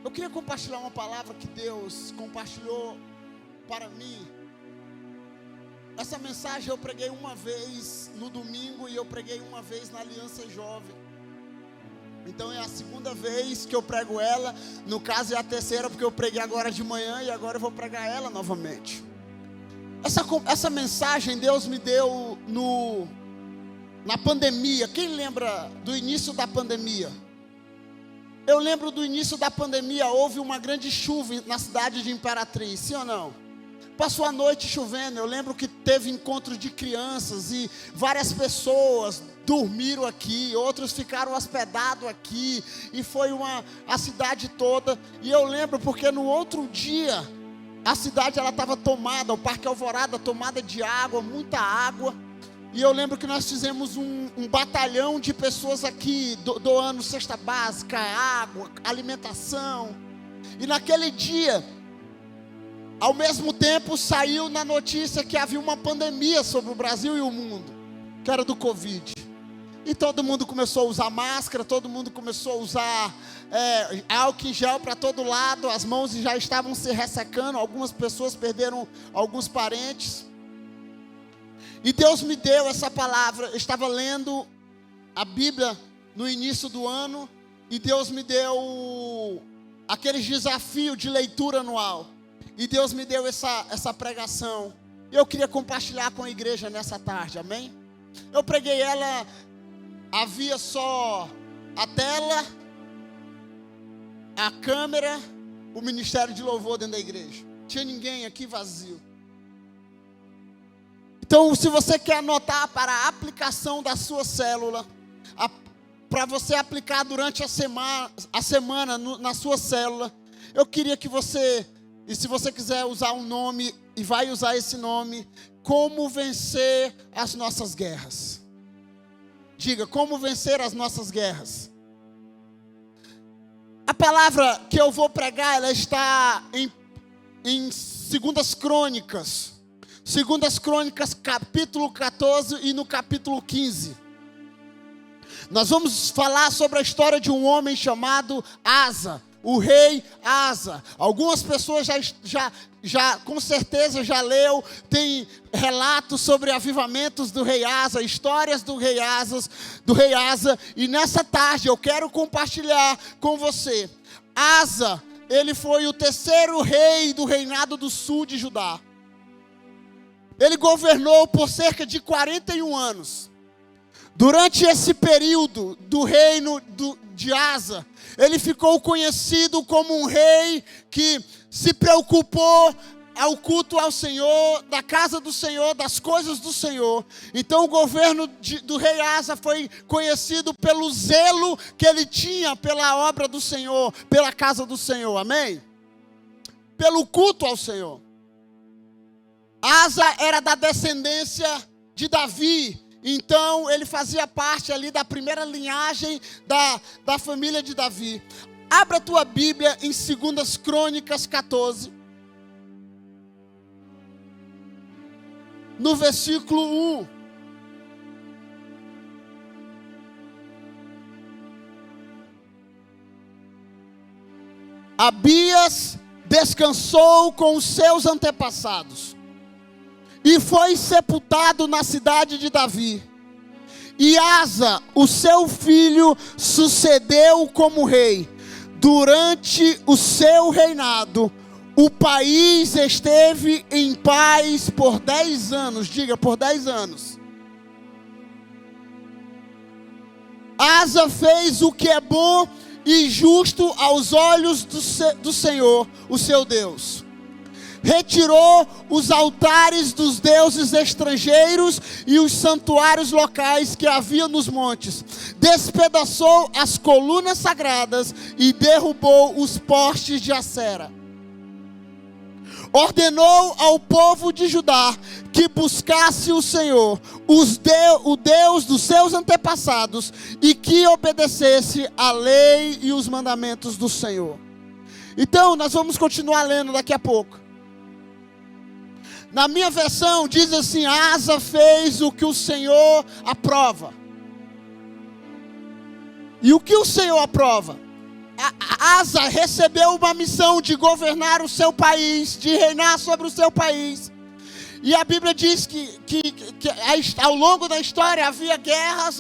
Eu queria compartilhar uma palavra que Deus compartilhou para mim. Essa mensagem eu preguei uma vez no domingo e eu preguei uma vez na Aliança Jovem. Então é a segunda vez que eu prego ela. No caso é a terceira, porque eu preguei agora de manhã e agora eu vou pregar ela novamente. Essa mensagem Deus me deu na pandemia. Quem lembra do início da pandemia? Eu lembro do início da pandemia. Houve uma grande chuva na cidade de Imperatriz, sim ou não? Passou a noite chovendo. Eu lembro que teve encontro de crianças e várias pessoas dormiram aqui, outros ficaram hospedados aqui, e foi a cidade toda. E eu lembro porque no outro dia a cidade ela estava tomada, o Parque Alvorada tomada de água, muita água. E eu lembro que nós fizemos um batalhão de pessoas aqui doando cesta básica, água, alimentação. E naquele dia, ao mesmo tempo, saiu na notícia que havia uma pandemia sobre o Brasil e o mundo, que era do Covid. E todo mundo começou a usar máscara, todo mundo começou a usar álcool em gel para todo lado, as mãos já estavam se ressecando, algumas pessoas perderam alguns parentes. E Deus me deu essa palavra. Eu estava lendo a Bíblia no início do ano, e Deus me deu aquele desafio de leitura anual. E Deus me deu essa pregação. Eu queria compartilhar com a igreja nessa tarde, amém? Eu preguei ela, havia só a tela, a câmera, o ministério de louvor dentro da igreja. Tinha ninguém aqui, vazio. Então, se você quer anotar para a aplicação da sua célula, para você aplicar durante a semana na sua célula, eu queria que você, e se você quiser usar um nome, e vai usar esse nome, como vencer as nossas guerras. Diga, como vencer as nossas guerras. A palavra que eu vou pregar, ela está em 2 Crônicas. 2 Crônicas, capítulo 14 e no capítulo 15. Nós vamos falar sobre a história de um homem chamado Asa, o rei Asa. Algumas pessoas já com certeza já leu, tem relatos sobre avivamentos do rei Asa, histórias do rei Asa, e nessa tarde eu quero compartilhar com você. Asa, ele foi o 3º rei do reinado do sul de Judá. Ele governou por cerca de 41 anos. Durante esse período do reino de Asa, ele ficou conhecido como um rei que se preocupou ao culto ao Senhor, da casa do Senhor, das coisas do Senhor. Então o governo do rei Asa foi conhecido pelo zelo que ele tinha pela obra do Senhor, pela casa do Senhor, amém? Pelo culto ao Senhor. Asa era da descendência de Davi, então ele fazia parte ali da primeira linhagem da família de Davi. Abra a tua Bíblia em 2 Crônicas 14, no versículo 1. Abias descansou com os seus antepassados e foi sepultado na cidade de Davi. E Asa, o seu filho, sucedeu como rei. Durante o seu reinado, o país esteve em paz por 10 anos. Diga, por 10 anos. Asa fez o que é bom e justo aos olhos do Senhor, o seu Deus. Retirou os altares dos deuses estrangeiros e os santuários locais que havia nos montes. Despedaçou as colunas sagradas e derrubou os postes de Acera. Ordenou ao povo de Judá que buscasse o Senhor, o Deus dos seus antepassados, e que obedecesse a lei e os mandamentos do Senhor. Então, nós vamos continuar lendo daqui a pouco. Na minha versão diz assim: Asa fez o que o Senhor aprova. E o que o Senhor aprova? Asa recebeu uma missão de governar o seu país, de reinar sobre o seu país. E a Bíblia diz que ao longo da história havia guerras,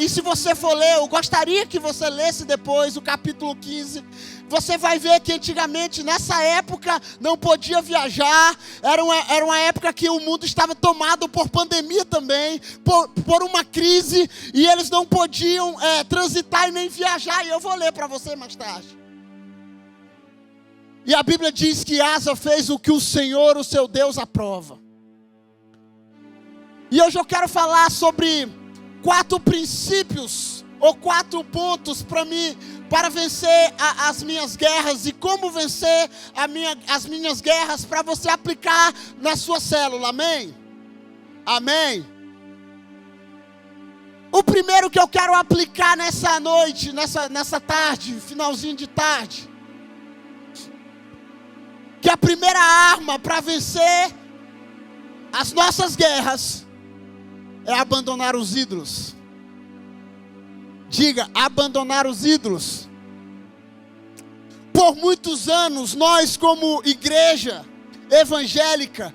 e se você for ler, eu gostaria que você lesse depois o capítulo 15, você vai ver que antigamente, nessa época, não podia viajar, era uma época que o mundo estava tomado por pandemia também, por uma crise, e eles não podiam transitar e nem viajar, e eu vou ler para você mais tarde. E a Bíblia diz que Asa fez o que o Senhor, o seu Deus, aprova. E hoje eu quero falar sobre 4 princípios, ou 4 pontos para vencer as minhas guerras, e como vencer as minhas guerras para você aplicar na sua célula, amém? Amém? O primeiro que eu quero aplicar nessa noite, nessa tarde, finalzinho de tarde, que a primeira arma para vencer as nossas guerras é abandonar os ídolos. Diga, abandonar os ídolos. Por muitos anos, nós como igreja evangélica,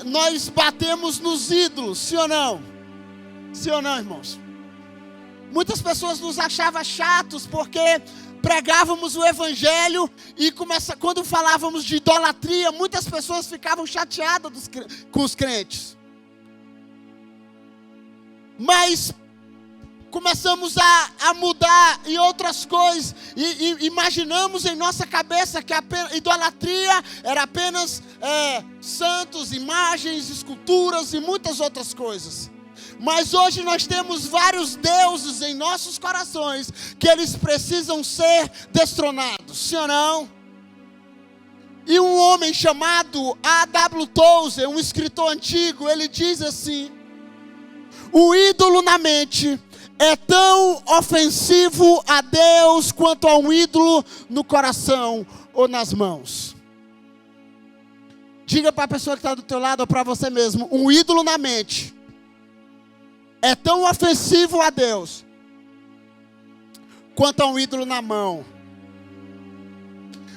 nós batemos nos ídolos, sim ou não? Sim ou não, irmãos? Muitas pessoas nos achavam chatos porque pregávamos o evangelho e quando falávamos de idolatria, muitas pessoas ficavam chateadas com os crentes. Mas começamos a mudar em outras coisas e imaginamos em nossa cabeça que a idolatria era apenas santos, imagens, esculturas e muitas outras coisas. Mas hoje nós temos vários deuses em nossos corações que eles precisam ser destronados, sim ou não? E um homem chamado A.W. Tozer, um escritor antigo, ele diz assim: o ídolo na mente é tão ofensivo a Deus quanto a um ídolo no coração ou nas mãos. Diga para a pessoa que está do teu lado ou para você mesmo: um ídolo na mente é tão ofensivo a Deus quanto a um ídolo na mão.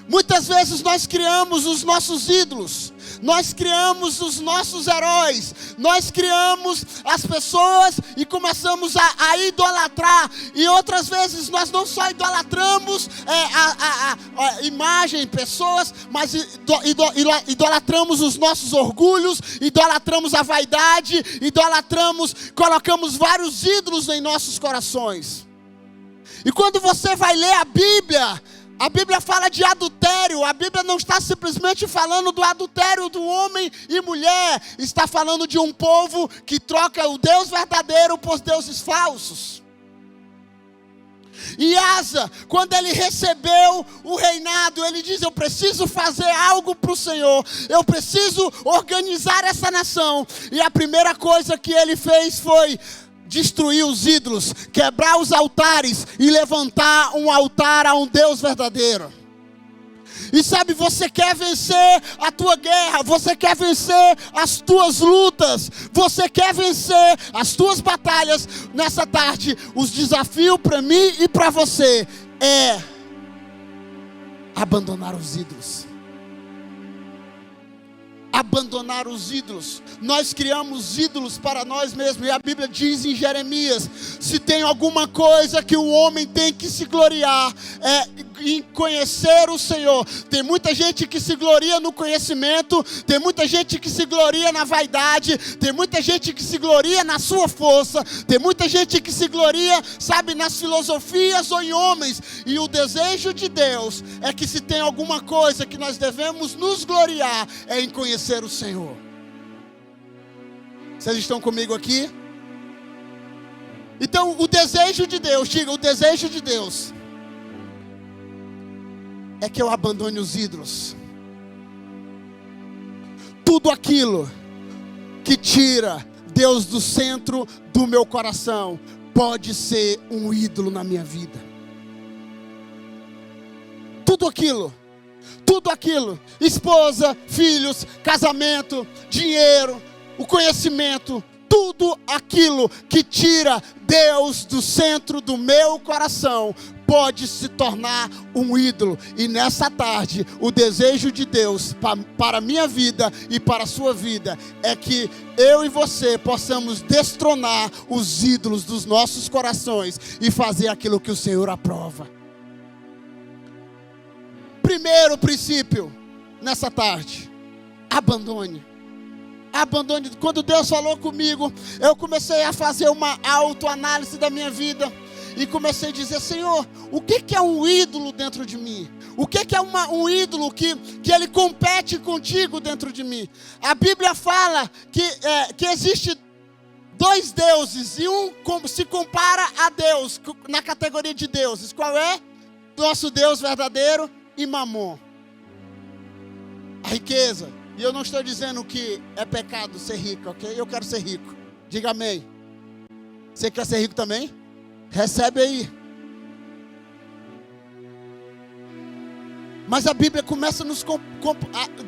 Muitas vezes nós criamos os nossos ídolos, nós criamos os nossos heróis, nós criamos as pessoas e começamos a idolatrar. E outras vezes nós não só idolatramos a imagem, pessoas, mas idolatramos os nossos orgulhos, idolatramos a vaidade, colocamos vários ídolos em nossos corações. E quando você vai ler a Bíblia fala de adultério. A Bíblia não está simplesmente falando do adultério do homem e mulher. Está falando de um povo que troca o Deus verdadeiro por deuses falsos. E Asa, quando ele recebeu o reinado, ele diz: eu preciso fazer algo para o Senhor. Eu preciso organizar essa nação. E a primeira coisa que ele fez foi destruir os ídolos, quebrar os altares e levantar um altar a um Deus verdadeiro. E sabe, você quer vencer a tua guerra, você quer vencer as tuas lutas, você quer vencer as tuas batalhas nessa tarde. Os desafios para mim e para você é abandonar os ídolos. Abandonar os ídolos. Nós criamos ídolos para nós mesmos. E a Bíblia diz em Jeremias: se tem alguma coisa que o homem tem que se gloriar, é em conhecer o Senhor. Tem muita gente que se gloria no conhecimento, tem muita gente que se gloria na vaidade, tem muita gente que se gloria na sua força, tem muita gente que se gloria, sabe, nas filosofias ou em homens. E o desejo de Deus é que se tem alguma coisa que nós devemos nos gloriar, é em conhecer o Senhor. Vocês estão comigo aqui? Então o desejo de Deus, diga, o desejo de Deus é que eu abandone os ídolos. Tudo aquilo que tira Deus do centro do meu coração pode ser um ídolo na minha vida. Tudo aquilo, esposa, filhos, casamento, dinheiro, o conhecimento, tudo aquilo que tira Deus do centro do meu coração pode se tornar um ídolo. E nessa tarde, o desejo de Deus para a minha vida e para a sua vida é que eu e você possamos destronar os ídolos dos nossos corações e fazer aquilo que o Senhor aprova. Primeiro princípio nessa tarde: abandone. Abandone. Quando Deus falou comigo, eu comecei a fazer uma autoanálise da minha vida e comecei a dizer: Senhor, o que é um ídolo dentro de mim? O que é um ídolo que ele compete contigo dentro de mim? A Bíblia fala que existe dois deuses e um se compara a Deus na categoria de deuses. Qual é? Nosso Deus verdadeiro e Mamon, a riqueza. E eu não estou dizendo que é pecado ser rico, ok? Eu quero ser rico. Diga amém. Você quer ser rico também? Recebe aí. Mas a Bíblia começa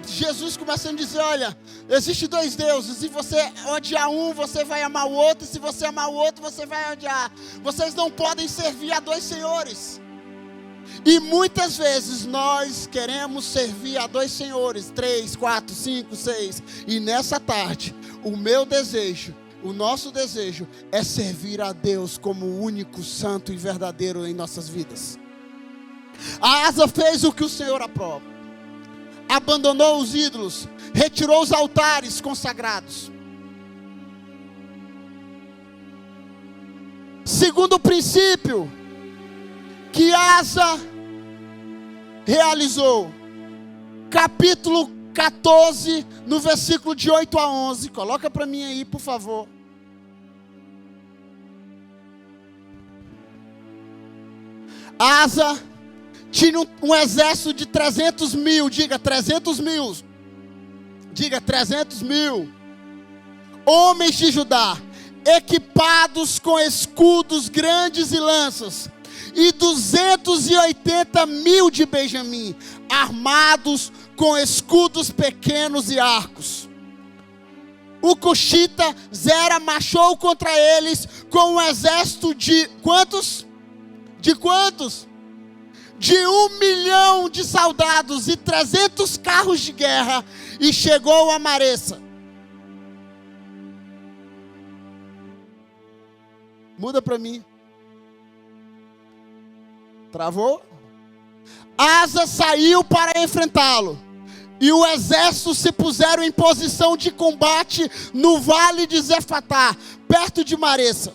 Jesus começa a dizer: olha, existem dois deuses, e você odiar um, você vai amar o outro, e se você amar o outro, você vai odiar. Vocês não podem servir a dois senhores. E muitas vezes nós queremos servir a dois senhores, 3, 4, 5, 6. E nessa tarde, o meu desejo, o nosso desejo é servir a Deus como o único santo e verdadeiro em nossas vidas. A Asa fez o que o Senhor aprova. Abandonou os ídolos, retirou os altares consagrados. Segundo princípio que Asa realizou, capítulo 14, no versículo de 8 a 11, coloca para mim aí, por favor. Asa tinha um exército de 300 mil, diga 300 mil, diga 300 mil, homens de Judá, equipados com escudos grandes e lanças, e 280 mil de Benjamim, armados com escudos pequenos e arcos. O cuxita Zera marchou contra eles com um exército de quantos? De quantos? De 1 milhão de soldados e 300 carros de guerra, e chegou a Maressa. Muda para mim. Travou? Asa saiu para enfrentá-lo, e o exército se puseram em posição de combate no vale de Zefatá, perto de Maressa.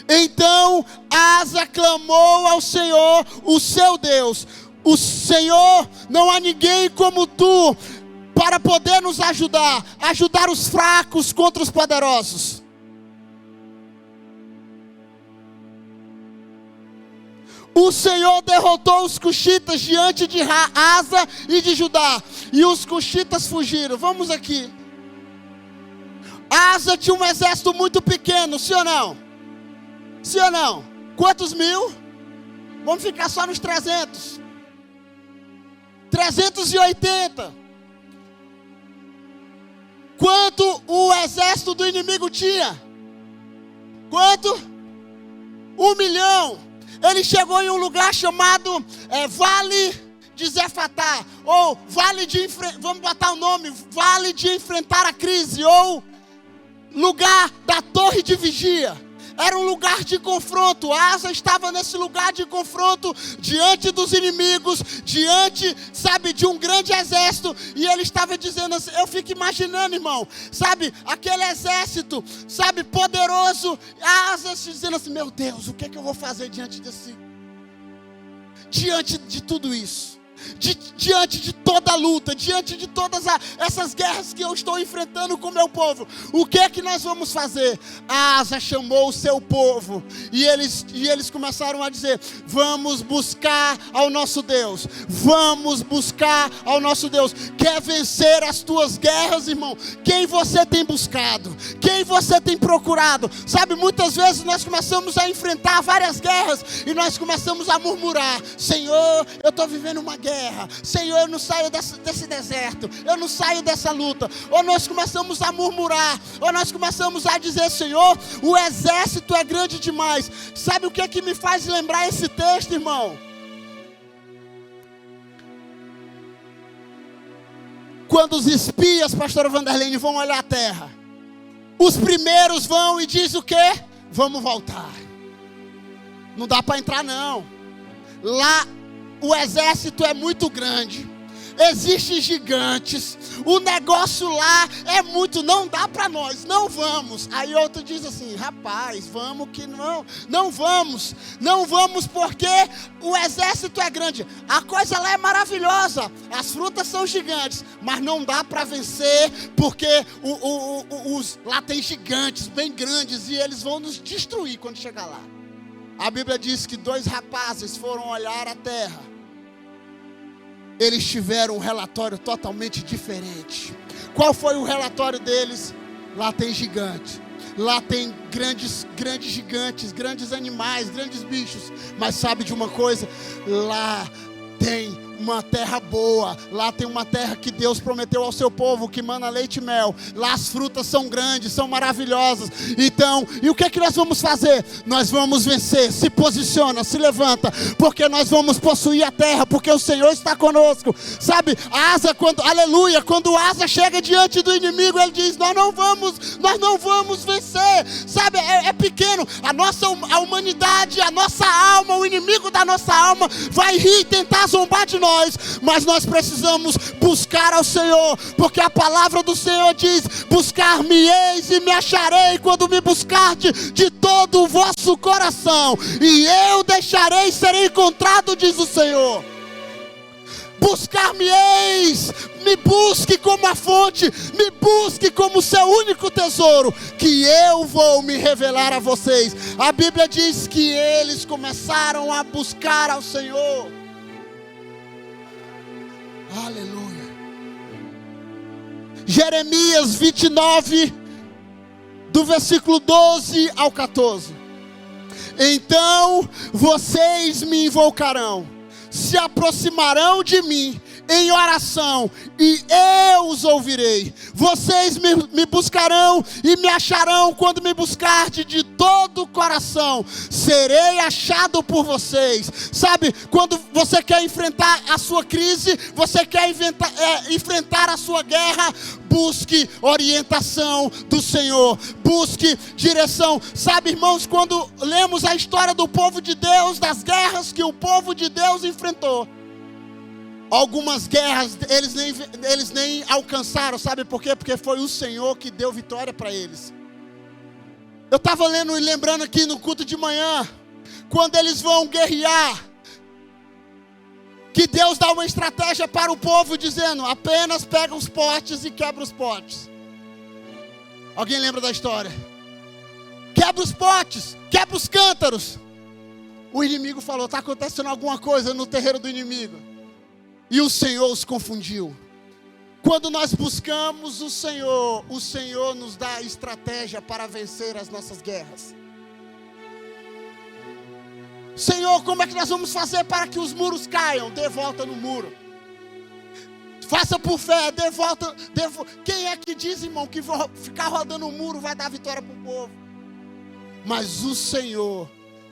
Então Asa clamou ao Senhor, o seu Deus: o Senhor, não há ninguém como tu para poder nos ajudar os fracos contra os poderosos. O Senhor derrotou os cuxitas diante de Asa e de Judá, e os cuxitas fugiram. Vamos aqui. Asa tinha um exército muito pequeno, sim ou não? Sim ou não? Quantos mil? Vamos ficar só nos 300. 380. Quanto o exército do inimigo tinha? Quanto? 1 milhão. Ele chegou em um lugar chamado Vale de Zefatá, ou Vale de vamos botar o nome, Vale de enfrentar a crise, ou lugar da torre de vigia. Era um lugar de confronto. Asa estava nesse lugar de confronto, diante dos inimigos, diante, sabe, de um grande exército. E ele estava dizendo assim, eu fico imaginando, irmão, sabe, aquele exército, sabe, poderoso. Asa dizendo assim, meu Deus, o que é que eu vou fazer diante de tudo isso? Diante de toda a luta, diante de todas essas guerras que eu estou enfrentando com o meu povo, o que é que nós vamos fazer? Asa chamou o seu povo, e eles começaram a dizer, vamos buscar ao nosso Deus, vamos buscar ao nosso Deus. Quer vencer as tuas guerras, irmão? Quem você tem buscado? Quem você tem procurado? Sabe, muitas vezes nós começamos a enfrentar várias guerras, e nós começamos a murmurar, Senhor, eu estou vivendo uma guerra, guerra. Senhor, eu não saio desse deserto, eu não saio dessa luta. Ou nós começamos a murmurar, ou nós começamos a dizer: Senhor, o exército é grande demais. Sabe o que é que me faz lembrar esse texto, irmão? Quando os espias, pastora Vanderlene, vão olhar a terra, os primeiros vão e dizem o quê? Vamos voltar. Não dá para entrar não. Lá o exército é muito grande, existem gigantes, o negócio lá é muito, não dá para nós, não vamos. Aí outro diz assim: rapaz, vamos que não vamos porque o exército é grande. A coisa lá é maravilhosa, as frutas são gigantes, mas não dá para vencer, porque lá tem gigantes bem grandes e eles vão nos destruir quando chegar lá. A Bíblia diz que 2 rapazes foram olhar a terra. Eles tiveram um relatório totalmente diferente. Qual foi o relatório deles? Lá tem gigante, lá tem grandes gigantes, grandes animais, grandes bichos. Mas sabe de uma coisa? Lá tem uma terra boa, lá tem uma terra que Deus prometeu ao seu povo, que mana leite e mel. Lá as frutas são grandes, são maravilhosas. Então, e o que é que nós vamos fazer? Nós vamos vencer. Se posiciona, se levanta, porque nós vamos possuir a terra, porque o Senhor está conosco. Sabe, Asa, quando Asa chega diante do inimigo, ele diz: nós não vamos vencer. Sabe, é pequeno. A humanidade, a nossa alma, o inimigo da nossa alma vai rir e tentar zombar de nós. Mas nós precisamos buscar ao Senhor, porque a palavra do Senhor diz: buscar-me-eis e me acharei, quando me buscardes de todo o vosso coração, e eu deixarei ser encontrado, diz o Senhor. Buscar-me-eis, me busque como a fonte, me busque como o seu único tesouro, que eu vou me revelar a vocês. A Bíblia diz que eles começaram a buscar ao Senhor. Aleluia. Jeremias 29, do versículo 12 ao 14. Então vocês me invocarão, se aproximarão de mim em oração, e eu os ouvirei. Vocês me buscarão e me acharão quando me buscardes de todo o coração. Serei achado por vocês. Sabe, quando você quer enfrentar a sua crise, você quer enfrentar a sua guerra, busque orientação do Senhor, busque direção. Sabe, irmãos, quando lemos a história do povo de Deus, das guerras que o povo de Deus enfrentou, algumas guerras eles nem alcançaram. Sabe por quê? Porque foi o Senhor que deu vitória para eles. Eu estava lendo e lembrando aqui no culto de manhã, quando eles vão guerrear, que Deus dá uma estratégia para o povo, dizendo: apenas pega os potes e quebra os potes. Alguém lembra da história? Quebra os potes, quebra os cântaros. O inimigo falou: está acontecendo alguma coisa no terreiro do inimigo. E o Senhor os confundiu. Quando nós buscamos o Senhor nos dá estratégia para vencer as nossas guerras. Senhor, como é que nós vamos fazer para que os muros caiam? Dê volta no muro. Faça por fé, dê volta. Quem é que diz, irmão, que ficar rodando o muro vai dar vitória para o povo? Mas o Senhor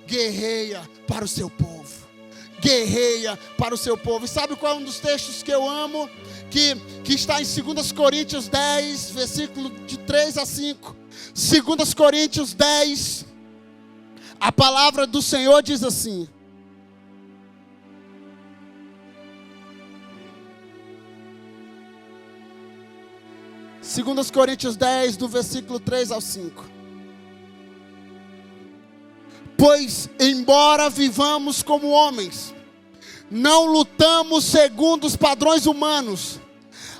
guerreia para o seu povo. Guerreia para o seu povo. E sabe qual é um dos textos que eu amo? Que está em 2 Coríntios 10, versículo de 3 a 5. 2 Coríntios 10, a palavra do Senhor diz assim: Segundas Coríntios 10, do versículo 3 ao 5. Pois, embora vivamos como homens, não lutamos segundo os padrões humanos.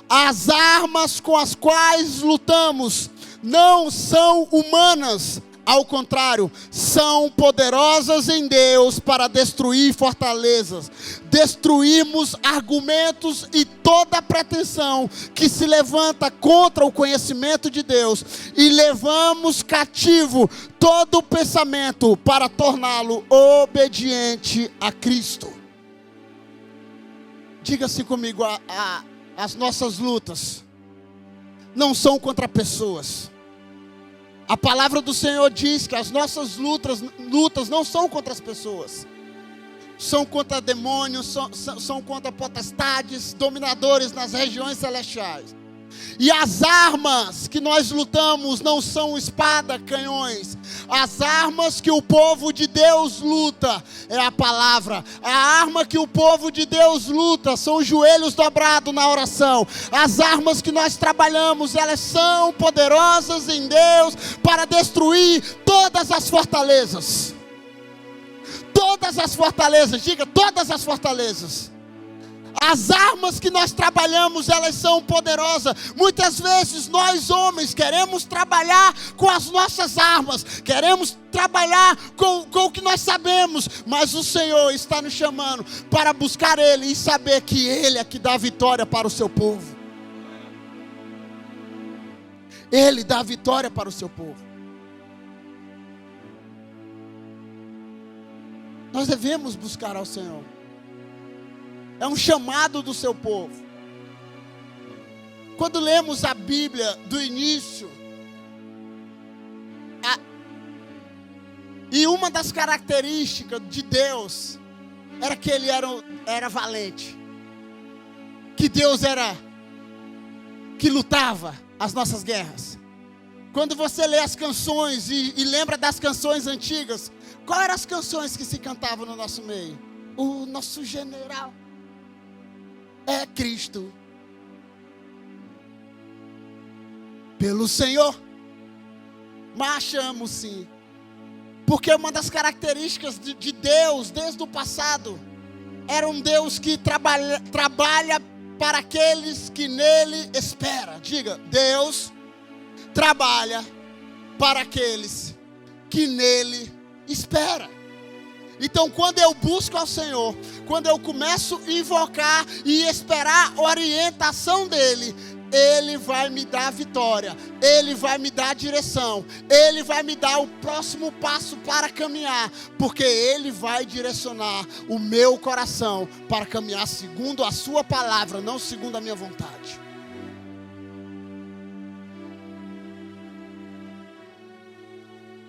As armas com as quais lutamos não são humanas. Ao contrário, são poderosas em Deus para destruir fortalezas. Destruímos argumentos e toda pretensão que se levanta contra o conhecimento de Deus. E levamos cativo todo pensamento para torná-lo obediente a Cristo. Diga-se comigo, as nossas lutas não são contra pessoas. A palavra do Senhor diz que as nossas lutas não são contra as pessoas. São contra demônios, são contra potestades, dominadores nas regiões celestiais. E as armas que nós lutamos não são espada, canhões. As armas que o povo de Deus luta é a palavra. A arma que o povo de Deus luta são os joelhos dobrados na oração. As armas que nós trabalhamos, elas são poderosas em Deus para destruir todas as fortalezas. Todas as fortalezas, diga, todas as fortalezas. As armas que nós trabalhamos, elas são poderosas. Muitas vezes nós homens queremos trabalhar com as nossas armas, queremos trabalhar com o que nós sabemos, mas o Senhor está nos chamando para buscar Ele e saber que Ele é que dá vitória para o seu povo. Ele dá vitória para o seu povo. Nós devemos buscar ao Senhor. É um chamado do seu povo. Quando lemos a Bíblia do início, e uma das características de Deus era que Ele era valente, que Deus que lutava as nossas guerras. Quando você lê as canções e lembra das canções antigas, quais eram as canções que se cantavam no nosso meio? O nosso general é Cristo. Pelo Senhor marchamos sim. Porque uma das características de Deus desde o passado era um Deus que trabalha para aqueles que nele esperam. Diga, Deus trabalha para aqueles que nele esperam. Então, quando eu busco ao Senhor, quando eu começo a invocar e esperar a orientação dEle, Ele vai me dar vitória, Ele vai me dar direção, Ele vai me dar o próximo passo para caminhar, porque Ele vai direcionar o meu coração para caminhar segundo a sua palavra, não segundo a minha vontade.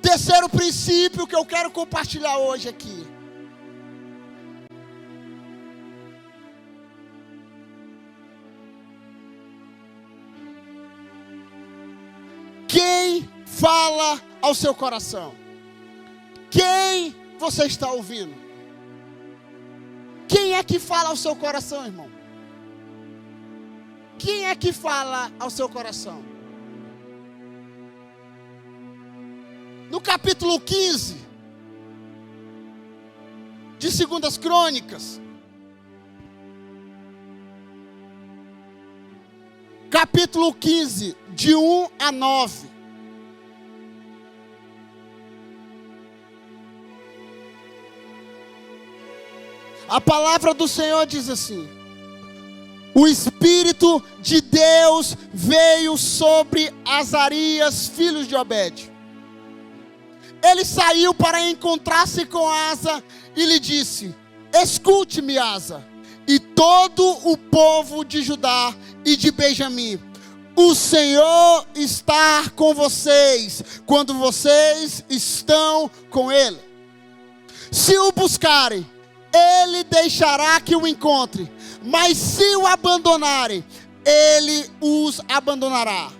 Terceiro princípio que eu quero compartilhar hoje aqui. Quem fala ao seu coração? Quem você está ouvindo? Quem é que fala ao seu coração, irmão? Quem é que fala ao seu coração? No capítulo 15 de 2 Crônicas, capítulo 15, de 1 a 9. A palavra do Senhor diz assim: o Espírito de Deus veio sobre Azarias, filho de Obed. Ele saiu para encontrar-se com Asa e lhe disse: escute-me, Asa, e todo o povo de Judá e de Benjamim. O Senhor está com vocês quando vocês estão com Ele. Se o buscarem, Ele deixará que o encontre. Mas se o abandonarem, Ele os abandonará.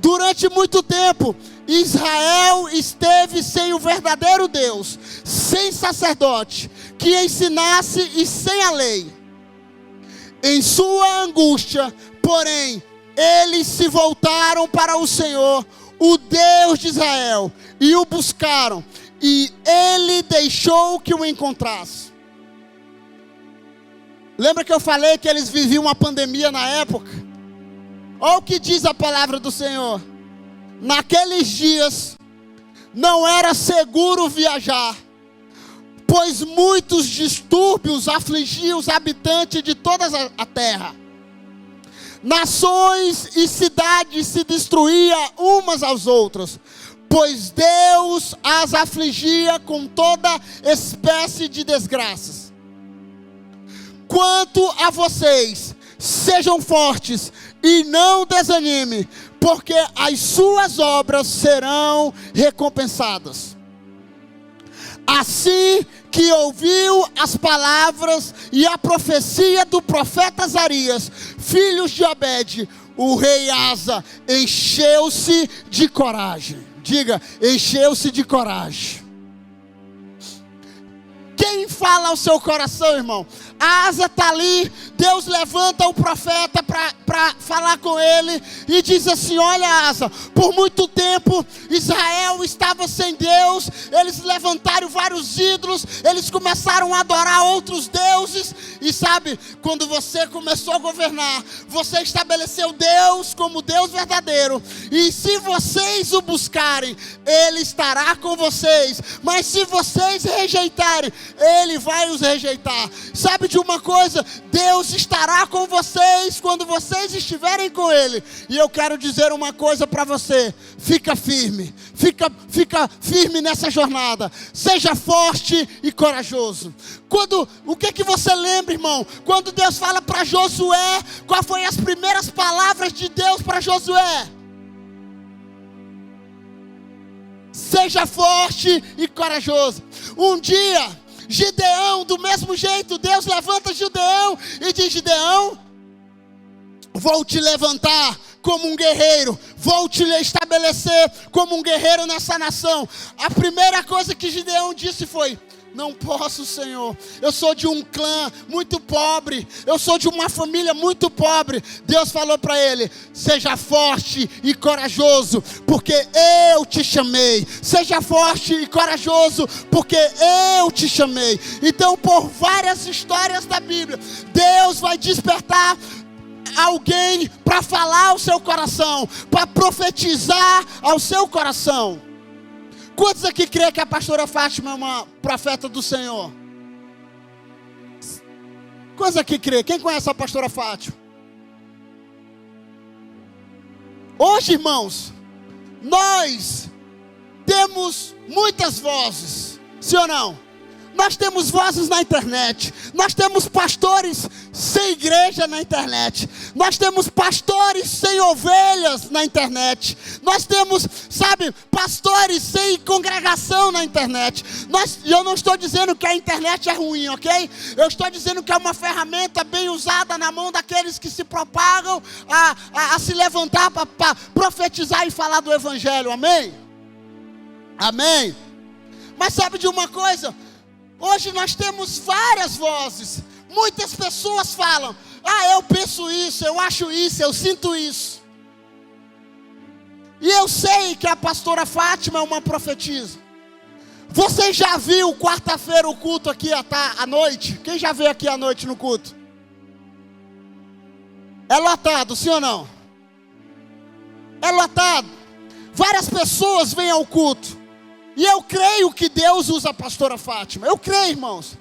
Durante muito tempo, Israel esteve sem o verdadeiro Deus, sem sacerdote que ensinasse e sem a lei. Em sua angústia, porém, eles se voltaram para o Senhor, o Deus de Israel, e o buscaram, e Ele deixou que o encontrasse. Lembra que eu falei que eles viviam uma pandemia na época? Olha o que diz a palavra do Senhor. Naqueles dias não era seguro viajar, pois muitos distúrbios afligiam os habitantes de toda a terra. Nações e cidades se destruíam umas às outras, pois Deus as afligia com toda espécie de desgraças. quanto a vocês, sejam fortes e não desanime, porque as suas obras serão recompensadas. Assim que ouviu as palavras e a profecia do profeta Azarias, filhos de Obed, o rei Asa encheu-se de coragem. Diga, encheu-se de coragem. Quem fala ao seu coração, irmão? Asa está ali, Deus levanta o profeta para falar com ele e diz assim: olha, Asa, por muito tempo Israel estava sem Deus, eles levantaram vários ídolos, eles começaram a adorar outros deuses, e sabe, quando você começou a governar, você estabeleceu Deus como Deus verdadeiro, e se vocês o buscarem, Ele estará com vocês, mas se vocês rejeitarem, Ele vai os rejeitar. Sabe de uma coisa? Deus estará com vocês quando vocês estiverem com Ele. E eu quero dizer uma coisa para você: fica firme, fica firme nessa jornada, seja forte e corajoso. O que você lembra, irmão? Quando Deus fala para Josué, qual foi as primeiras palavras de Deus para Josué? Seja forte e corajoso. Um dia, Gideão, do mesmo jeito, Deus levanta Gideão e diz: Gideão, vou te levantar como um guerreiro, vou te estabelecer como um guerreiro nessa nação. A primeira coisa que Gideão disse foi: não posso, Senhor, eu sou de um clã muito pobre, eu sou de uma família muito pobre. Deus falou para ele: seja forte e corajoso, porque eu te chamei. Seja forte e corajoso, porque eu te chamei. Então, por várias histórias da Bíblia, Deus vai despertar alguém para falar ao seu coração, para profetizar ao seu coração. Quantos aqui creem que a pastora Fátima é uma profeta do Senhor? Quantos aqui creem? Quem conhece a pastora Fátima? Hoje, irmãos, nós temos muitas vozes, sim ou não? Nós temos vozes na internet, nós temos pastores sem igreja na internet, nós temos pastores sem ovelhas na internet, nós temos, sabe, pastores sem congregação na internet. Eu não estou dizendo que a internet é ruim, ok? Eu estou dizendo que é uma ferramenta bem usada na mão daqueles que se propagam a se levantar para profetizar e falar do evangelho, amém? Amém? Mas sabe de uma coisa? Hoje nós temos várias vozes. Muitas pessoas falam: eu penso isso, eu acho isso, eu sinto isso. E eu sei que a pastora Fátima é uma profetisa. Você já viu quarta-feira o culto aqui à noite? Quem já veio aqui à noite no culto? É lotado, sim ou não? É lotado. Várias pessoas vêm ao culto. E eu creio que Deus usa a pastora Fátima. Eu creio, irmãos.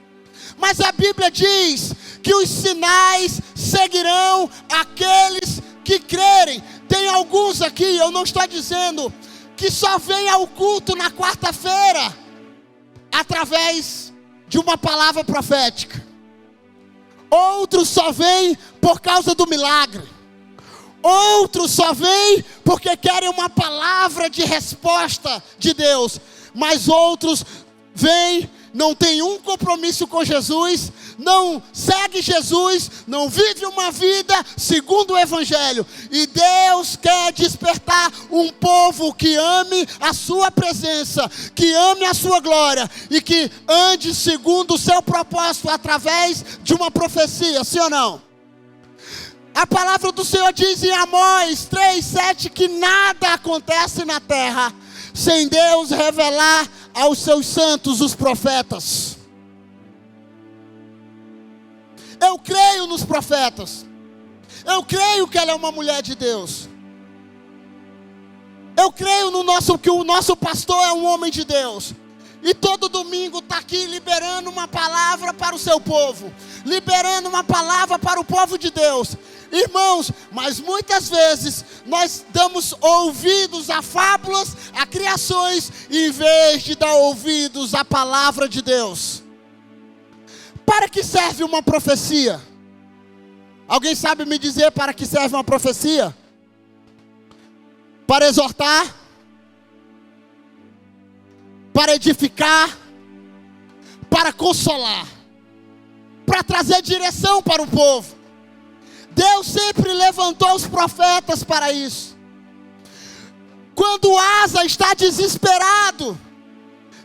Mas a Bíblia diz que os sinais seguirão aqueles que crerem. Tem alguns aqui, eu não estou dizendo que só vem ao culto na quarta-feira através de uma palavra profética. Outros só vêm por causa do milagre. Outros só vêm porque querem uma palavra de resposta de Deus. Mas outros vêm, não tem um compromisso com Jesus, não segue Jesus, não vive uma vida segundo o Evangelho. E Deus quer despertar um povo que ame a sua presença, que ame a sua glória e que ande segundo o seu propósito através de uma profecia, sim ou não? A palavra do Senhor diz em Amós 3:7 que nada acontece na terra sem Deus revelar aos seus santos, os profetas. Eu creio nos profetas. Eu creio que ela é uma mulher de Deus. Eu creio que o nosso pastor é um homem de Deus. E todo domingo está aqui liberando uma palavra para o seu povo. Liberando uma palavra para o povo de Deus. Irmãos, mas muitas vezes nós damos ouvidos a fábulas, a criações, em vez de dar ouvidos à palavra de Deus. Para que serve uma profecia? Alguém sabe me dizer para que serve uma profecia? Para exortar, para edificar, para consolar, para trazer direção para o povo. Deus sempre levantou os profetas para isso. Quando Asa está desesperado,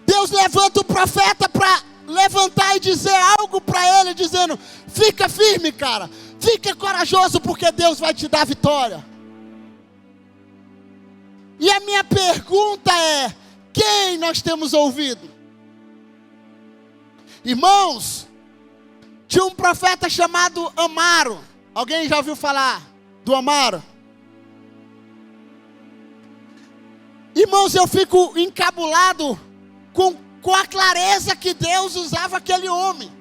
Deus levanta o profeta para levantar e dizer algo para ele, dizendo: fica firme, cara, fica corajoso, porque Deus vai te dar vitória. E a minha pergunta é: quem nós temos ouvido? Irmãos, tinha um profeta chamado Amaro. Alguém já ouviu falar do Amaro? Irmãos, eu fico encabulado com a clareza que Deus usava aquele homem.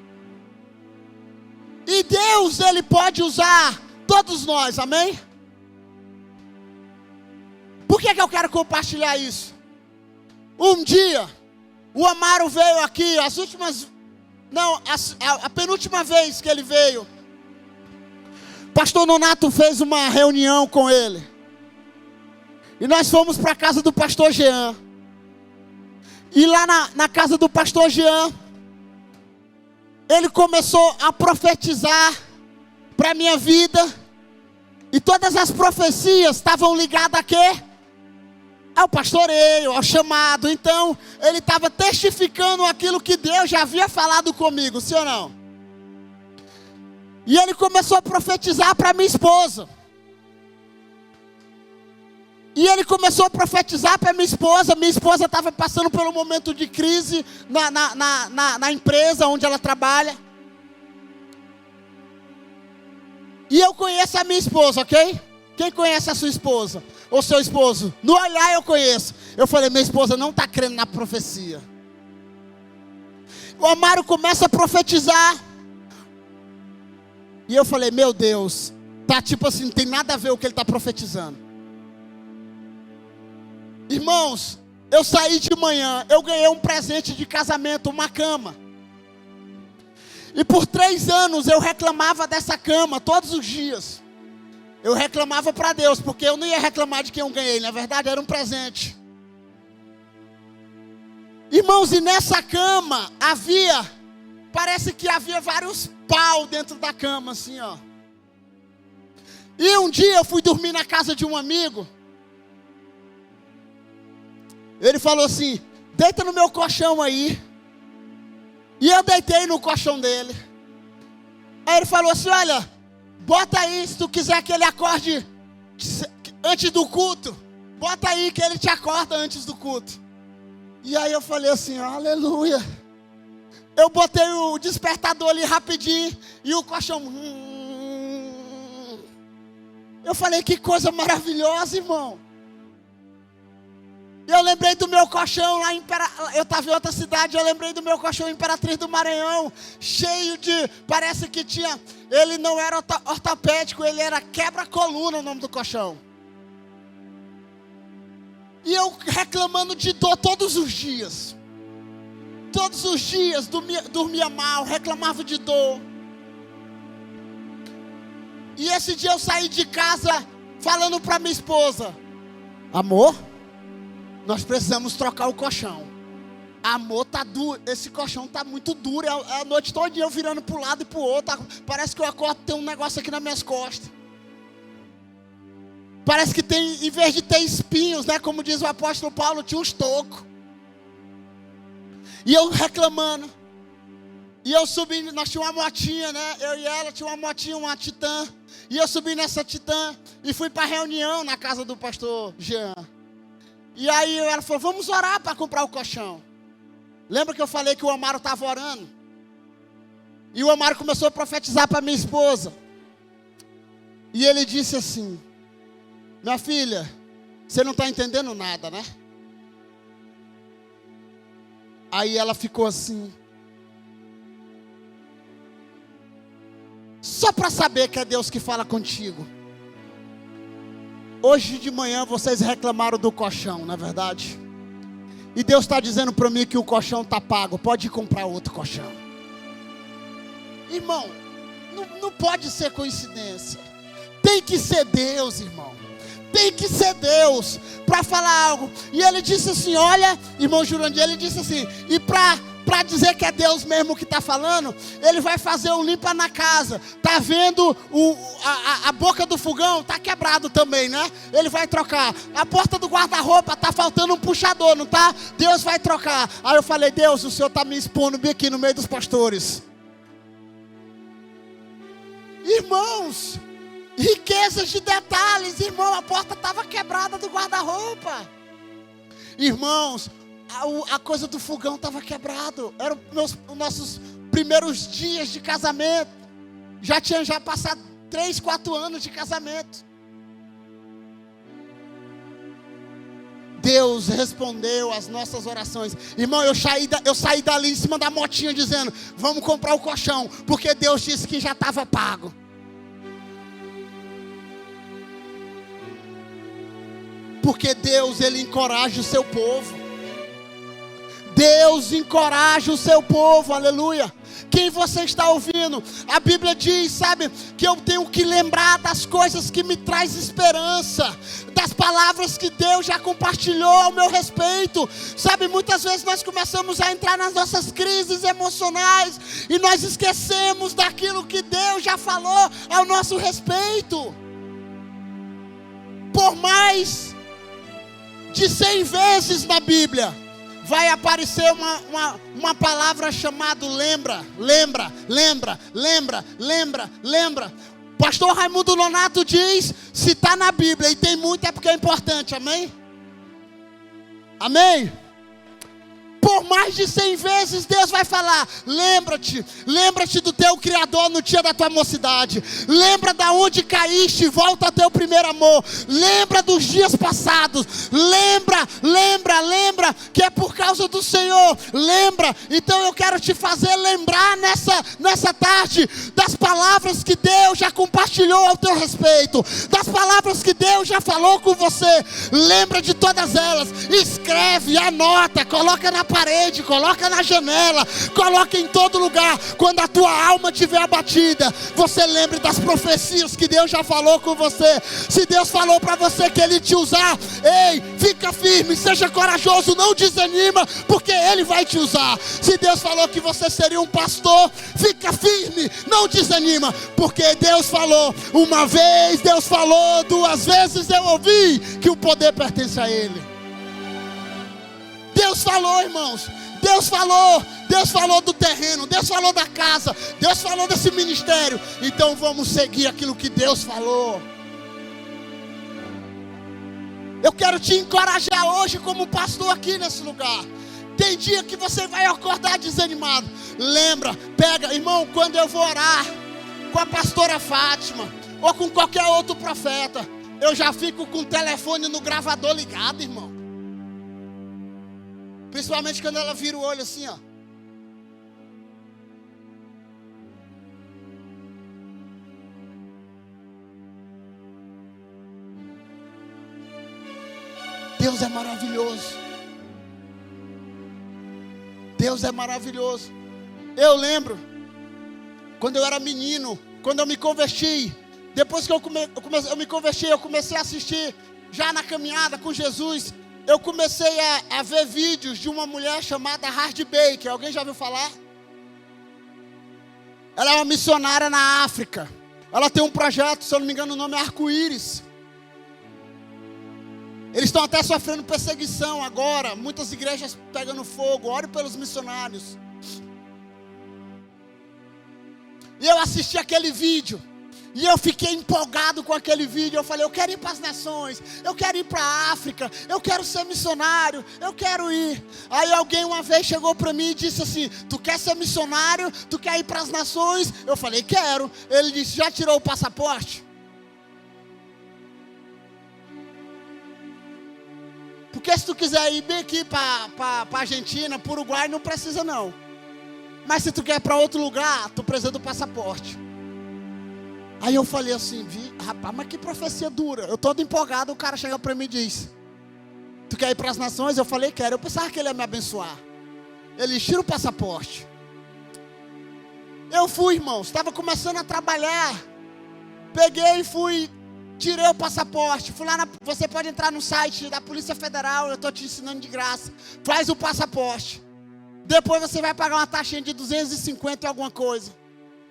E Deus, Ele pode usar todos nós, amém? Por que eu quero compartilhar isso? Um dia, o Amaro veio aqui, a penúltima vez que ele veio, pastor Nonato fez uma reunião com ele. E nós fomos para a casa do pastor Jean. E lá na casa do pastor Jean, ele começou a profetizar para a minha vida. E todas as profecias estavam ligadas a quê? Ao pastoreio, ao chamado. Então, ele estava testificando aquilo que Deus já havia falado comigo, sim ou não? E ele começou a profetizar para minha esposa. E ele começou a profetizar para minha esposa. Minha esposa estava passando por um momento de crise na empresa onde ela trabalha. E eu conheço a minha esposa, ok? Quem conhece a sua esposa? Ou seu esposo? No olhar eu conheço. Eu falei: minha esposa não está crendo na profecia. O Amaro começa a profetizar. E eu falei: meu Deus, tá tipo assim, não tem nada a ver o que ele está profetizando. Irmãos, eu saí de manhã, eu ganhei um presente de casamento, uma cama. E por 3 anos eu reclamava dessa cama todos os dias. Eu reclamava para Deus, porque eu não ia reclamar de quem eu ganhei, na verdade era um presente. Irmãos, e nessa cama parece que havia vários pau dentro da cama, assim, ó. E um dia eu fui dormir na casa de um amigo. Ele falou assim: deita no meu colchão aí. E eu deitei no colchão dele. Aí ele falou assim: olha, bota aí, se tu quiser que ele acorde antes do culto, bota aí que ele te acorda antes do culto. E aí eu falei assim: aleluia. Eu botei o despertador ali rapidinho e o colchão. Eu falei: que coisa maravilhosa, irmão. Eu lembrei do meu colchão lá eu estava em outra cidade, eu lembrei do meu colchão Imperatriz do Maranhão, cheio de, parece que tinha, ele não era ortopédico, ele era quebra-coluna o nome do colchão. E eu reclamando de dor todos os dias. Todos os dias dormia mal, reclamava de dor. E esse dia eu saí de casa falando para minha esposa: amor, nós precisamos trocar o colchão. Amor, tá duro, esse colchão tá muito duro. É a noite toda eu virando para um lado e para o outro. Parece que eu acordo e tem um negócio aqui nas minhas costas. Parece que tem, em vez de ter espinhos, né, como diz o apóstolo Paulo, tinha uns tocos. E eu reclamando. E eu subi, nós tínhamos uma motinha, né? Eu e ela tinha uma motinha, uma Titã. E eu subi nessa Titã e fui para a reunião na casa do pastor Jean. E aí ela falou: vamos orar para comprar o colchão. Lembra que eu falei que o Amaro estava orando? E o Amaro começou a profetizar para minha esposa. E ele disse assim: minha filha, você não está entendendo nada, né? Aí ela ficou assim. Só para saber que é Deus que fala contigo. Hoje de manhã vocês reclamaram do colchão, não é verdade? E Deus está dizendo para mim que o colchão está pago. Pode ir comprar outro colchão. Irmão, não pode ser coincidência. Tem que ser Deus, irmão. Tem que ser Deus para falar algo. E ele disse assim, olha, irmão Jurandir, ele disse assim, e para dizer que é Deus mesmo que está falando, ele vai fazer um limpa na casa. Tá vendo a boca do fogão? Tá quebrado também, né? Ele vai trocar. A porta do guarda-roupa tá faltando um puxador, não tá? Deus vai trocar. Aí eu falei, Deus, o Senhor tá me expondo bem aqui no meio dos pastores. Irmãos, riquezas de detalhes, irmão, a porta estava quebrada do guarda-roupa. Irmãos, a coisa do fogão estava quebrado. Eram os nossos primeiros dias de casamento. Já tinha passado 3, 4 anos de casamento. Deus respondeu às nossas orações. Irmão, eu saí dali em cima da motinha dizendo, vamos comprar o colchão, porque Deus disse que já estava pago. Porque Deus, Ele encoraja o seu povo. Deus encoraja o seu povo, aleluia. Quem você está ouvindo? A Bíblia diz, sabe, que eu tenho que lembrar das coisas que me traz esperança, das palavras que Deus já compartilhou ao meu respeito. Sabe, muitas vezes nós começamos a entrar nas nossas crises emocionais e nós esquecemos daquilo que Deus já falou ao nosso respeito. Por mais de 100 vezes na Bíblia vai aparecer uma palavra chamada lembra. Pastor Raimundo Nonato diz, se está na Bíblia e tem muito é porque é importante, amém? Amém? Por mais de 100 vezes Deus vai falar, lembra-te do teu Criador no dia da tua mocidade, lembra da onde caíste, volta ao teu primeiro amor, lembra dos dias passados, lembra, que é por causa do Senhor, lembra. Então eu quero te fazer lembrar nessa tarde, das palavras que Deus já compartilhou ao teu respeito, das palavras que Deus já falou com você, lembra de todas elas, escreve, anota, coloca na parede, coloca na janela, coloca em todo lugar. Quando a tua alma estiver abatida, você lembre das profecias que Deus já falou com você. Se Deus falou para você que Ele te usar, ei, fica firme, seja corajoso, não desanima, porque Ele vai te usar. Se Deus falou que você seria um pastor, fica firme, não desanima, porque Deus falou uma vez, Deus falou 2 vezes, eu ouvi que o poder pertence a Ele. Deus falou, irmãos, Deus falou do terreno, Deus falou da casa, Deus falou desse ministério. Então vamos seguir aquilo que Deus falou. Eu quero te encorajar hoje como pastor aqui nesse lugar. Tem dia que você vai acordar desanimado. Lembra, pega, irmão, quando eu vou orar com a pastora Fátima ou com qualquer outro profeta, eu já fico com o telefone no gravador ligado, irmão. Principalmente quando ela vira o olho assim, ó. Deus é maravilhoso. Deus é maravilhoso. Eu lembro, quando eu era menino, quando eu me converti, depois que eu me converti, eu comecei a assistir, já na caminhada com Jesus, eu comecei a ver vídeos de uma mulher chamada Hard Baker. Alguém já ouviu falar? Ela é uma missionária na África. Ela tem um projeto, se eu não me engano o nome é Arco-Íris. Eles estão até sofrendo perseguição agora. Muitas igrejas pegando fogo. Ore pelos missionários. E eu assisti aquele vídeo. E eu fiquei empolgado com aquele vídeo. Eu falei, eu quero ir para as nações, eu quero ir para a África, eu quero ser missionário, eu quero ir. Aí alguém uma vez chegou para mim e disse assim, tu quer ser missionário? Tu quer ir para as nações? Eu falei, quero. Ele disse, já tirou o passaporte? Porque se tu quiser ir bem aqui para a Argentina, para o Uruguai, não precisa não. Mas se tu quer ir para outro lugar, tu precisa do passaporte. Aí eu falei assim, rapaz, mas que profecia dura. Eu todo empolgado, o cara chega para mim e diz, tu quer ir para as nações? Eu falei, quero. Eu pensava que ele ia me abençoar. Ele tira o passaporte. Eu fui, irmãos, estava começando a trabalhar. Peguei e fui, tirei o passaporte. Fui lá, você pode entrar no site da Polícia Federal, eu estou te ensinando de graça. Faz o passaporte. Depois você vai pagar uma taxinha de 250 e alguma coisa.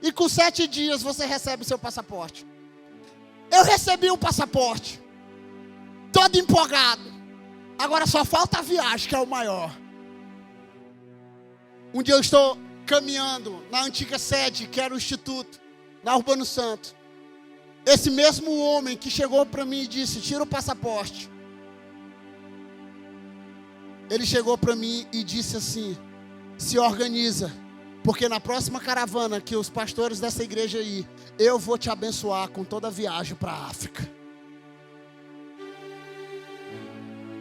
E com 7 dias você recebe o seu passaporte. Eu recebi o passaporte. Todo empolgado. Agora só falta a viagem, que é o maior. Um dia eu estou caminhando na antiga sede, que era o Instituto, na Urbano Santo. Esse mesmo homem que chegou para mim e disse, tira o passaporte. Ele chegou para mim e disse assim, se organiza, porque na próxima caravana que os pastores dessa igreja aí, eu vou te abençoar com toda a viagem para a África.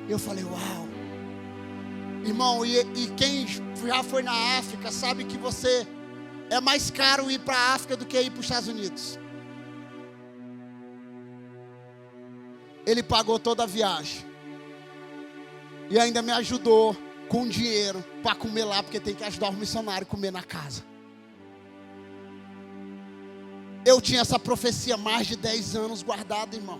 Eu falei, uau. Irmão, e quem já foi na África sabe que é mais caro ir para a África do que ir para os Estados Unidos. Ele pagou toda a viagem. E ainda me ajudou com dinheiro para comer lá, porque tem que ajudar o missionário a comer na casa. Eu tinha essa profecia há mais de 10 anos guardada, irmão.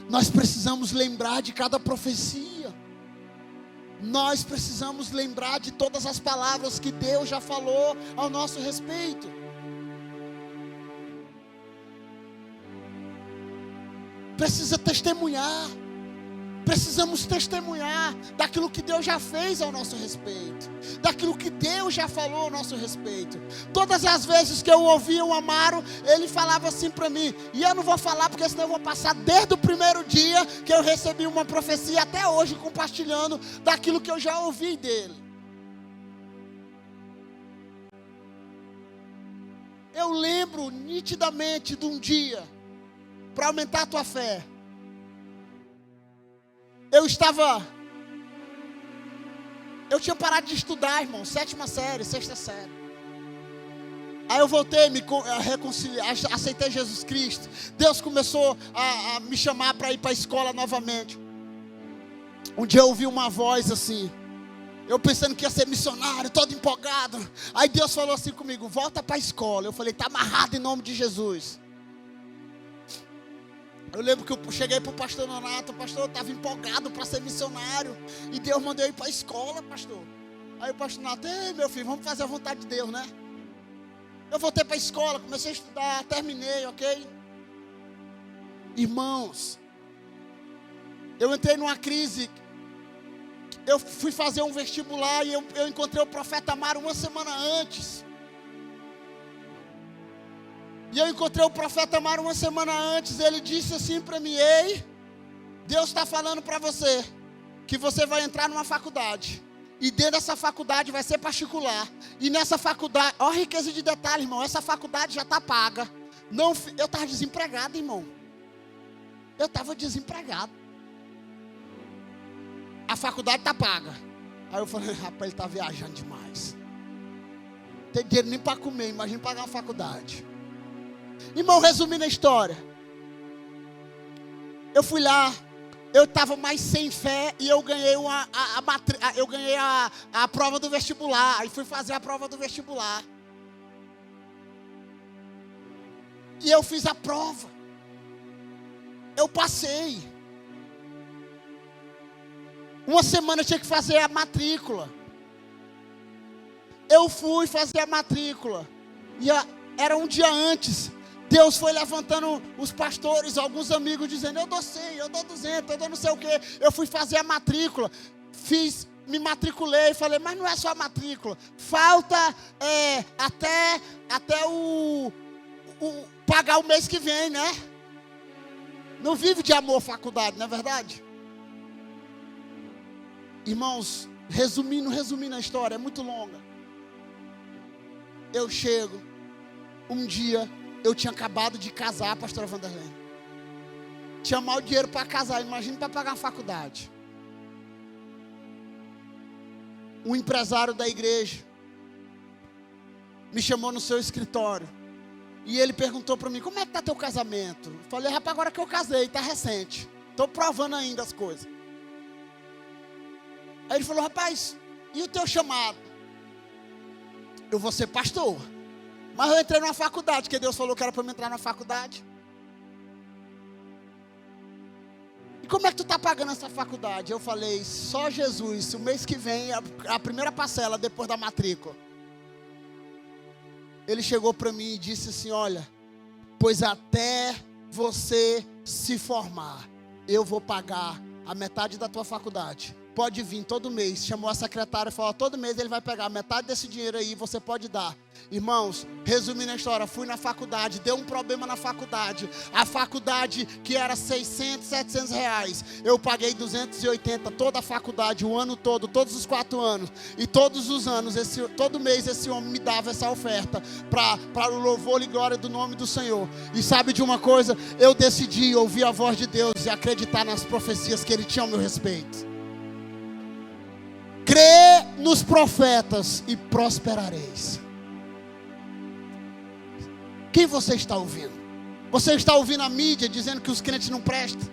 Nós precisamos lembrar de cada profecia. Nós precisamos lembrar de todas as palavras que Deus já falou ao nosso respeito. Precisa testemunhar. Precisamos testemunhar daquilo que Deus já fez ao nosso respeito, daquilo que Deus já falou ao nosso respeito. Todas as vezes que eu ouvia o Amaro, ele falava assim para mim, e eu não vou falar porque senão eu vou passar desde o primeiro dia que eu recebi uma profecia até hoje, compartilhando daquilo que eu já ouvi dele. Eu lembro nitidamente de um dia, para aumentar a tua fé. Eu tinha parado de estudar, irmão, 7ª série, 6ª série. Aí eu voltei, me reconciliar, aceitei Jesus Cristo. Deus começou a me chamar para ir para a escola novamente. Um dia eu ouvi uma voz assim, eu pensando que ia ser missionário, todo empolgado. Aí Deus falou assim comigo, volta para a escola. Eu falei, está amarrado em nome de Jesus. Eu lembro que eu cheguei para o pastor Nonato, pastor, eu estava empolgado para ser missionário. E Deus mandou eu ir para a escola, pastor. Aí o pastor Nonato, ei meu filho, vamos fazer a vontade de Deus, né? Eu voltei para a escola, comecei a estudar, terminei, ok? Irmãos, eu entrei numa crise. Eu fui fazer um vestibular e eu encontrei o profeta Amaro uma semana antes. E eu encontrei o profeta Amaro uma semana antes. Ele disse assim para mim, ei, Deus está falando para você que você vai entrar numa faculdade. E dentro dessa faculdade vai ser particular. E nessa faculdade, ó a riqueza de detalhe, irmão, essa faculdade já está paga. Não, eu estava desempregado, irmão. Eu estava desempregado. A faculdade está paga. Aí eu falei, rapaz, ele está viajando demais. Não tem dinheiro nem para comer, imagina pagar uma faculdade. Irmão, resumindo a história. Eu fui lá, eu estava mais sem fé e eu ganhei a prova do vestibular. Aí fui fazer a prova do vestibular. E eu fiz a prova. Eu passei. Uma semana eu tinha que fazer a matrícula. Eu fui fazer a matrícula. E era um dia antes. Deus foi levantando os pastores, alguns amigos, dizendo, eu dou 100, eu dou 200, eu dou não sei o quê. Eu fui fazer a matrícula. Me matriculei, falei, mas não é só a matrícula. Falta até o pagar o mês que vem, né? Não vive de amor faculdade, não é verdade? Irmãos, resumindo a história, é muito longa. Eu chego, um dia, eu tinha acabado de casar, pastora Vanderlei. Tinha mal dinheiro para casar, imagina para pagar a faculdade. Um empresário da igreja me chamou no seu escritório. E ele perguntou para mim, como é que está teu casamento? Eu falei, rapaz, agora que eu casei, está recente. Estou provando ainda as coisas. Aí ele falou, rapaz, e o teu chamado? eu vou ser pastor. Mas eu entrei numa faculdade, porque Deus falou que era para eu entrar na faculdade. E como é que tu está pagando essa faculdade? Eu falei, só Jesus, o mês que vem, a primeira parcela depois da matrícula. Ele chegou para mim e disse assim, olha, pois até você se formar, eu vou pagar a metade da tua faculdade. Pode vir todo mês. Chamou a secretária e falou, todo mês ele vai pegar metade desse dinheiro aí, você pode dar. Irmãos, resumindo a história, fui na faculdade, deu um problema na faculdade. A faculdade que era 600, 700 reais, eu paguei 280, toda a faculdade, o ano todo, todos os 4 anos. E todos os anos, todo mês esse homem me dava essa oferta para o louvor e glória do nome do Senhor. E sabe de uma coisa? Eu decidi ouvir a voz de Deus e acreditar nas profecias que Ele tinha ao meu respeito. Crê nos profetas e prosperareis. Quem você está ouvindo? Você está ouvindo a mídia dizendo que os crentes não prestam?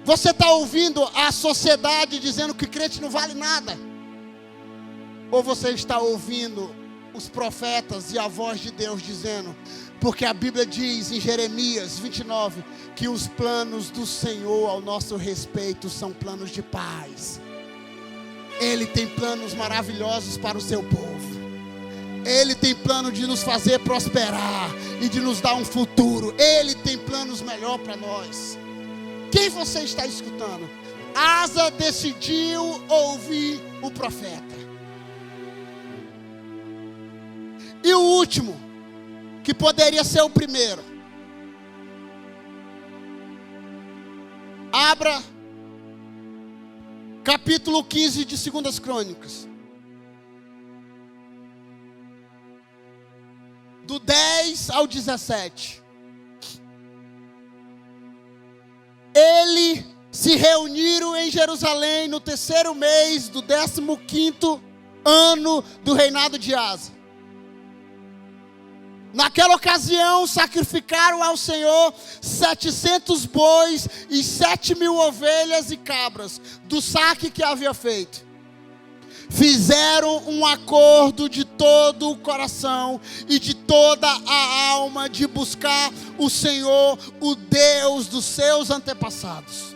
Você está ouvindo a sociedade dizendo que crente não vale nada? Ou você está ouvindo os profetas e a voz de Deus dizendo, porque a Bíblia diz em Jeremias 29, que os planos do Senhor ao nosso respeito são planos de paz. Ele tem planos maravilhosos para o seu povo. Ele tem plano de nos fazer prosperar e de nos dar um futuro. Ele tem planos melhor para nós. Quem você está escutando? Asa decidiu ouvir o profeta. E o último, que poderia ser o primeiro. Abra capítulo 15 de 2 Crônicas. Do 10 ao 17. Eles se reuniram em Jerusalém no 3º mês do 15º ano do reinado de Asa. Naquela ocasião sacrificaram ao Senhor 700 bois e 7.000 ovelhas e cabras do saque que havia feito. Fizeram um acordo de todo o coração e de toda a alma de buscar o Senhor, o Deus dos seus antepassados.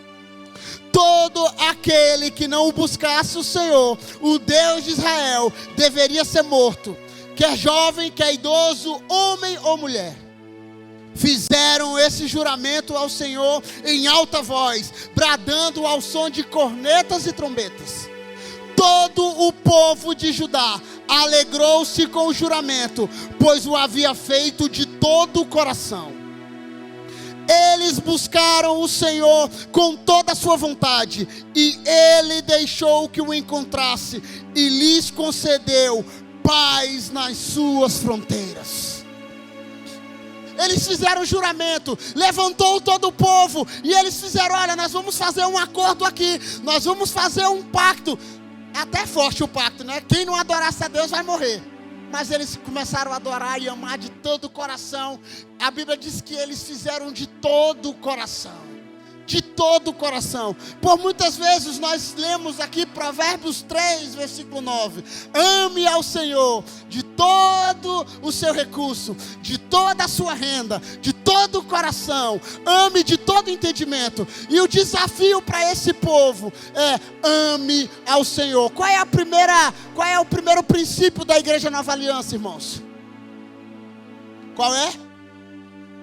Todo aquele que não buscasse o Senhor, o Deus de Israel, deveria ser morto. Quer jovem, quer idoso, homem ou mulher. Fizeram esse juramento ao Senhor em alta voz, bradando ao som de cornetas e trombetas. Todo o povo de Judá alegrou-se com o juramento, pois o havia feito de todo o coração. Eles buscaram o Senhor com toda a sua vontade, e Ele deixou que o encontrasse, e lhes concedeu paz nas suas fronteiras. Eles fizeram juramento, levantou todo o povo, e eles fizeram, olha, nós vamos fazer um acordo aqui, nós vamos fazer um pacto. Até forte o pacto, né? Quem não adorasse a Deus vai morrer. Mas eles começaram a adorar e amar de todo o coração. A Bíblia diz que eles fizeram de todo o coração. De todo o coração. Por muitas vezes nós lemos aqui Provérbios 3, versículo 9. Ame ao Senhor de todo o seu recurso, de toda a sua renda, de todo o coração. Ame de todo o entendimento. E o desafio para esse povo é: ame ao Senhor. Qual é o primeiro princípio da Igreja Nova Aliança, irmãos? Qual é?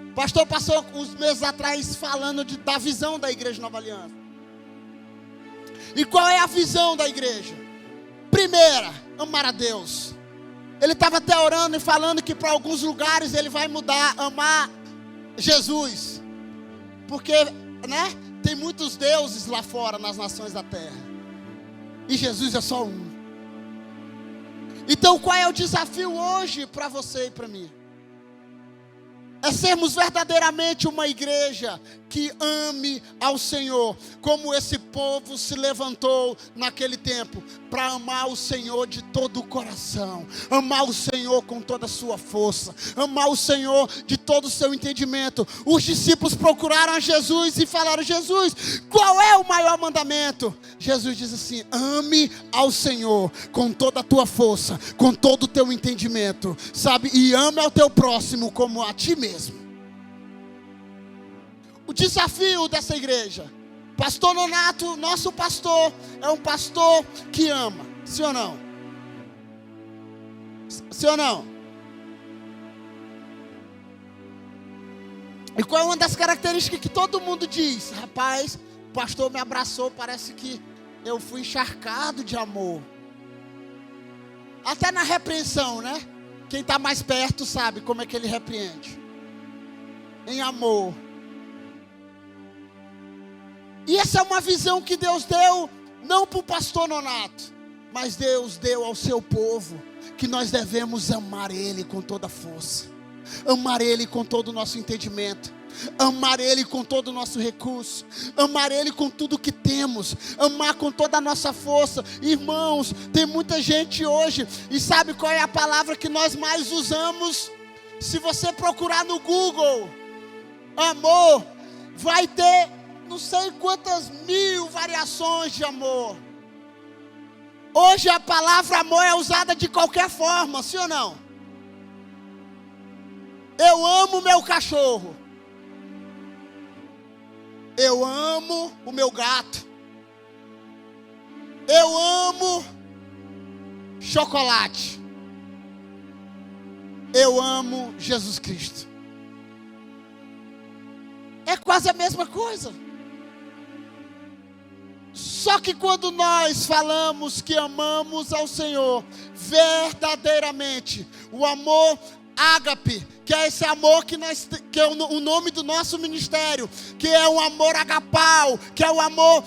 O pastor passou uns meses atrás falando da visão da Igreja Nova Aliança. E qual é a visão da igreja? Primeira, amar a Deus. Ele estava até orando e falando que para alguns lugares ele vai mudar, amar Jesus. Porque, né, tem muitos deuses lá fora nas nações da terra. E Jesus é só um. Então qual é o desafio hoje para você e para mim? É sermos verdadeiramente uma igreja que ame ao Senhor, como esse povo se levantou naquele tempo, para amar o Senhor de todo o coração, amar o Senhor com toda a sua força, amar o Senhor de todo o seu entendimento. Os discípulos procuraram a Jesus e falaram: Jesus, qual é o maior mandamento? Jesus diz assim: ame ao Senhor com toda a tua força, com todo o teu entendimento, sabe? E ame ao teu próximo como a ti mesmo. O desafio dessa igreja, pastor Nonato, nosso pastor, é um pastor que ama, sim ou não? Sim ou não? E qual é uma das características que todo mundo diz? Rapaz, o pastor me abraçou, parece que eu fui encharcado de amor. Até na repreensão, né? Quem está mais perto sabe como é que ele repreende. Em amor. E essa é uma visão que Deus deu, não para o pastor Nonato, mas Deus deu ao seu povo, que nós devemos amar Ele com toda a força, amar Ele com todo o nosso entendimento, amar Ele com todo o nosso recurso, amar Ele com tudo que temos, amar com toda a nossa força. Irmãos, tem muita gente hoje, e sabe qual é a palavra que nós mais usamos? Se você procurar no Google, amor, vai ter não sei quantas mil variações de amor. Hoje a palavra amor é usada de qualquer forma, sim ou não? Eu amo meu cachorro. Eu amo o meu gato. Eu amo chocolate. Eu amo Jesus Cristo. É quase a mesma coisa. Só que quando nós falamos que amamos ao Senhor verdadeiramente, o amor ágape, que é esse amor que é o nome do nosso ministério, que é um amor agapau, que é o amor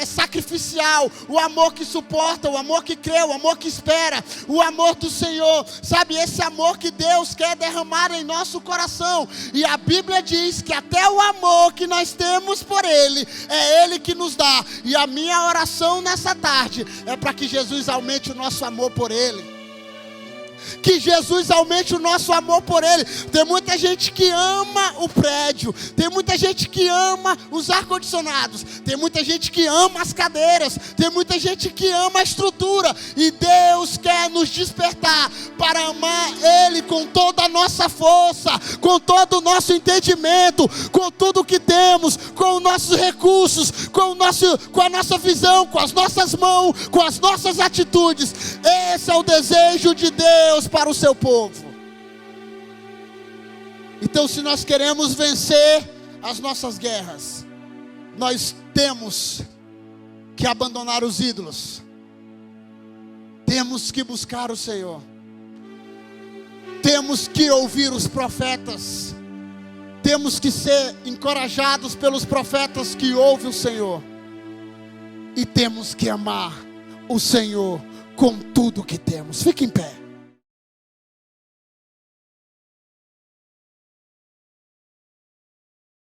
sacrificial, o amor que suporta, o amor que crê, o amor que espera, o amor do Senhor, sabe? Esse amor que Deus quer derramar em nosso coração. E a Bíblia diz que até o amor que nós temos por Ele, é Ele que nos dá. E a minha oração nessa tarde é para que Jesus aumente o nosso amor por Ele. Que Jesus aumente o nosso amor por Ele. Tem muita gente que ama o prédio, tem muita gente que ama os ar-condicionados, tem muita gente que ama as cadeiras, tem muita gente que ama a estrutura. E Deus quer nos despertar para amar Ele com toda a nossa força, com todo o nosso entendimento, com tudo que temos, com os nossos recursos, com a nossa visão, com as nossas mãos, com as nossas atitudes. Esse é o desejo de Deus para o seu povo. Então, se nós queremos vencer as nossas guerras, nós temos que abandonar os ídolos, temos que buscar o Senhor, temos que ouvir os profetas, temos que ser encorajados pelos profetas que ouvem o Senhor, e temos que amar o Senhor com tudo que temos. Fique em pé.